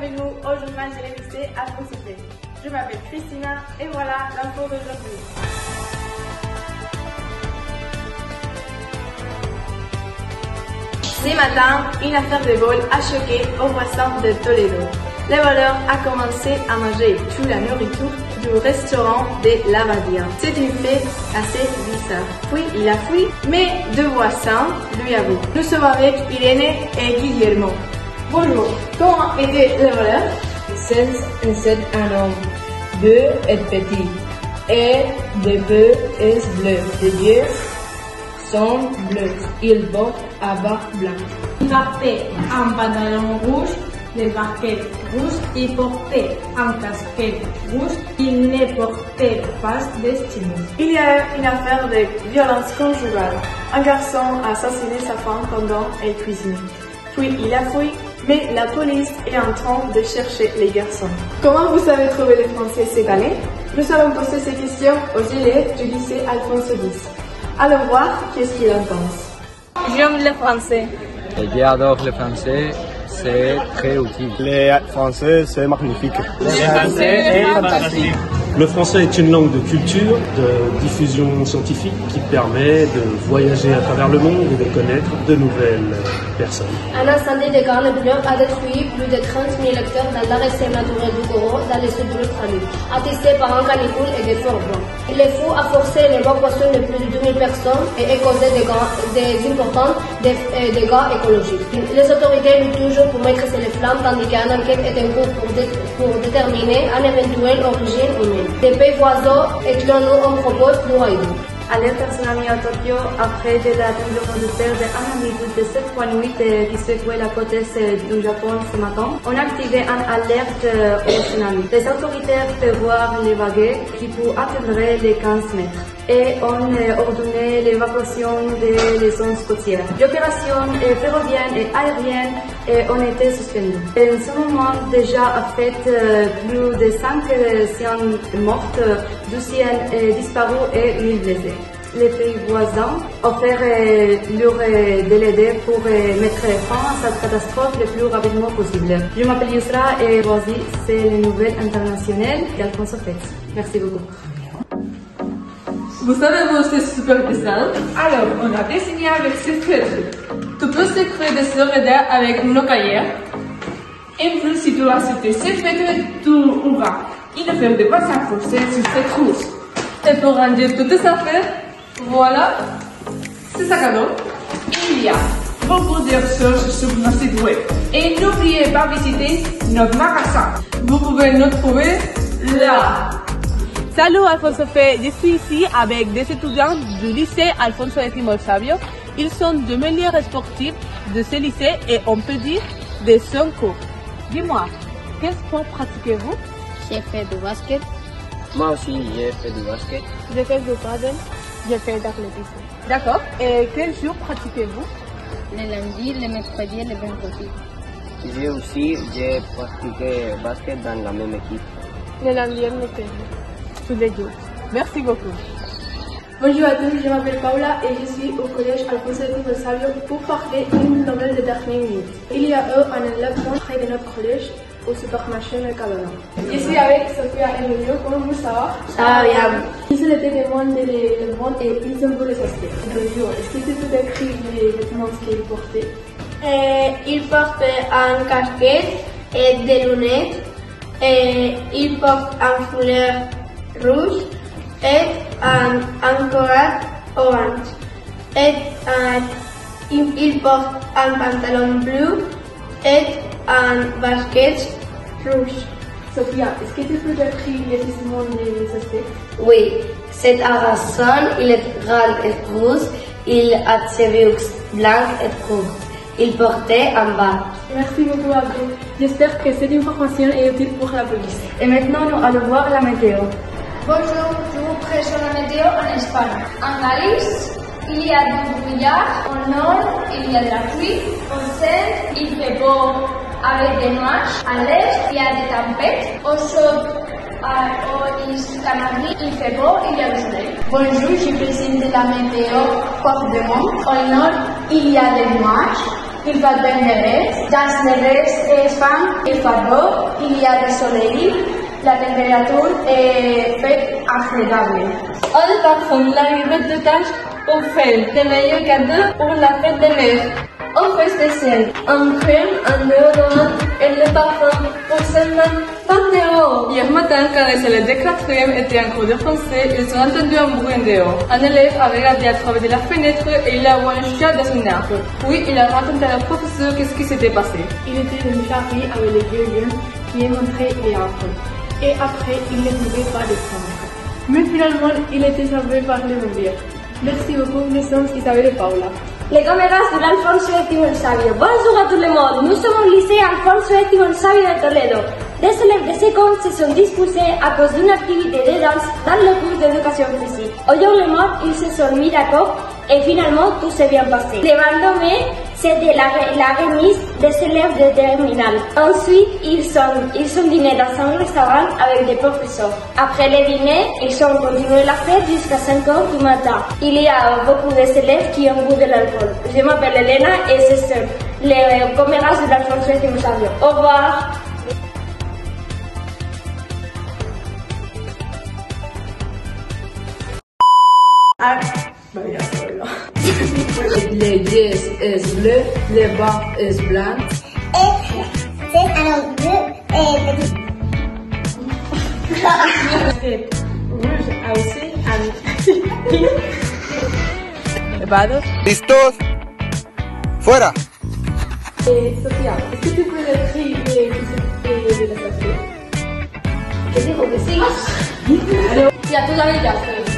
avec nous au journal de l'lycée Alphonse P. Je m'appelle Christina et voilà l'info d'aujourd'hui. Ce matin, une affaire de vol a choqué au voisin de Toledo. Le voleur a commencé à manger toute la nourriture du restaurant de l'Abadia. C'est une fait assez bizarre. Puis il a fui, mais deux voisins lui avouent. Nous sommes avec Irene et Guillermo. Bonjour, comment était le voleur? C'est un homme. Bleu est petit et de peu est bleu. Les yeux sont bleus. Il porte un bas blanc. Il portait un pantalon rouge, des baskets rouges, il portait un casquette rouge, il ne portait pas de stylos. Il y a eu une affaire de violence conjugale. Un garçon a assassiné sa femme pendant qu'elle cuisinait. Puis il a fui, mais la police est en train de chercher les garçons. Comment vous avez trouvé le français cette année? Nous allons poser ces questions aux élèves du lycée Alphonse X. Allons voir qu'est-ce qu'ils en pensent. J'aime le français. J'adore le français, c'est très utile. Le français, c'est magnifique. Le français est fantastique. Le français est une langue de culture, de diffusion scientifique qui permet de voyager à travers le monde et de connaître de nouvelles personnes. Un incendie de grande ampleur a détruit plus de 30 000 hectares dans la réserve naturelle du Goro, dans le sud de l'Australie, attesté par un canicule et des forts vents. Le feu a forcé l'évacuation de plus de 2000 personnes et a causé des importants dégâts écologiques. Les autorités luttent toujours pour maîtriser les flammes, tandis qu'une enquête est en cours pour déterminer une éventuelle origine humaine. Les pays voisins et nous on propose nous aider. Alerte tsunami à Tokyo après de la tremblement de terre de 1,7.8 qui secouait la côte est du Japon ce matin. On a activé une alerte au tsunami. Les autorités prévoient les vagues qui peuvent atteindre les 15 mètres et on a ordonné l'évacuation des zones côtières. L'opération ferroviaire et aérienne ont été suspendues. En ce moment, déjà a fait plus de 500 mortes, 12 disparus et 1000 blessés. Les pays voisins offrent leur de l'aide pour mettre fin à cette catastrophe le plus rapidement possible. Je m'appelle Yusra et voici, c'est les nouvelles internationales d'Alphonse X. Merci beaucoup. Vous savez, c'est super bizarre. Alors, on a dessiné avec ce feutre. Tu peux écrire des heures avec nos cahiers. Et puis, si tu as accepté ce feutre, tu auras une feuille de base à forcer sur cette trousse. Et pour ranger toutes tes affaires, voilà, c'est ça cadeau. Il y a beaucoup de choses sur notre site web. Et n'oubliez pas de visiter notre magasin. Vous pouvez nous trouver là. Salut Alfonso P, je suis ici avec des étudiants du lycée Alfonso X Sabio. Ils sont de meilleurs sportifs de ce lycée et on peut dire de son cours. Dis-moi, quel sport pratiquez-vous? J'ai fait du basket. Moi aussi, j'ai fait du basket. J'ai fait du paddle. J'ai fait d'athlétisme. D'accord. Et quel jour pratiquez-vous? Le lundi, le mercredi et le vendredi. J'ai pratiqué basket dans la même équipe. Le lundi et le mercredi. Tous les jours. Merci beaucoup. Bonjour à tous, je m'appelle Paula et je suis au collège Alphonse X Sabio pour parler d'une nouvelle de dernière minute. Il y a eu un enlèvement près de notre collège au supermarché Mercadona. Je suis avec Sophia et Julio, comment ça va? Ça va bien. Ils étaient témoins de l'enlèvement et ils ont voulu s'acheter. Julio, est-ce que tu peux décrire les vêtements qu'ils portaient? Il portait un casquette et des lunettes. Il porte un foulard rouge et un collant orange. Il porte un pantalon bleu et un basket rouge. Sophia, est-ce que tu peux décrire les vêtements des aspects? Oui, c'est un garçon, il est grand et rouge, il a ses cheveux blancs et roux. Il portait un bas. Merci beaucoup à vous. J'espère que cette information est utile pour la police. Et maintenant, nous allons voir la météo. Bonjour, je vous présente la météo en Espagne. En Galice, il y a du brouillard. Au nord, il y a de la pluie. Au centre, il fait beau avec des nuages. À l'est, il y a des tempêtes. Au sud, aux îles Canaries, il fait beau, il y a du soleil. Bonjour, je présente la météo pour demain. Au nord, il y a des nuages. il va des neres. Dans les neres es fan, il fait beau, il y a du soleil, la température est fait agréable. On parfume la livre de tâches pour faire des meilleurs cadeaux pour la fête des mères. On fait spécial, un crème, un déodorant et le parfum pour seulement 20 €. Hier matin, quand les élèves de 4e étaient en cours de français, ils ont entendu un bruit dehors. Un élève a regardé à travers de la fenêtre et il a vu un chat dans un arbre. Puis il a raconté à la professeure qu'est-ce qui s'était passé. Il était dans une charrie avec les vieux lions qui montraient les arbres. Et après, il ne pouvait pas descendre. Mais finalement, il était sauvé par les bombiers. Merci beaucoup, nous sommes Isabelle et Paula. Les caméras de l'Alfonso X Sabio. Bonjour à tout le monde. Nous sommes au lycée Alfonso X Sabio de Toledo. Des élèves de seconde se sont disposés à cause d'une activité de danse dans le cours d'éducation physique. Aujourd'hui, ils se sont mis d'accord et finalement tout s'est bien passé. Le lendemain, c'était la remise des élèves de terminale. Ensuite, ils ont dîné dans un restaurant avec des professeurs. Après le dîner, ils ont continué la fête jusqu'à 5 h du matin. Il y a beaucoup d'élèves qui ont bu de l'alcool. Je m'appelle Elena et c'est les caméras de l'Alfonso X Sabio. Au revoir. Les dièses est bleu, les bas est blanc. C'est alors bleu et petit. Rouge aussi ¿Levados? ¿Listos? ¡Fuera! Sofía, ¿es que tú puedes decir de la estación? Que digo que sí. Claro. Ya tú la dices.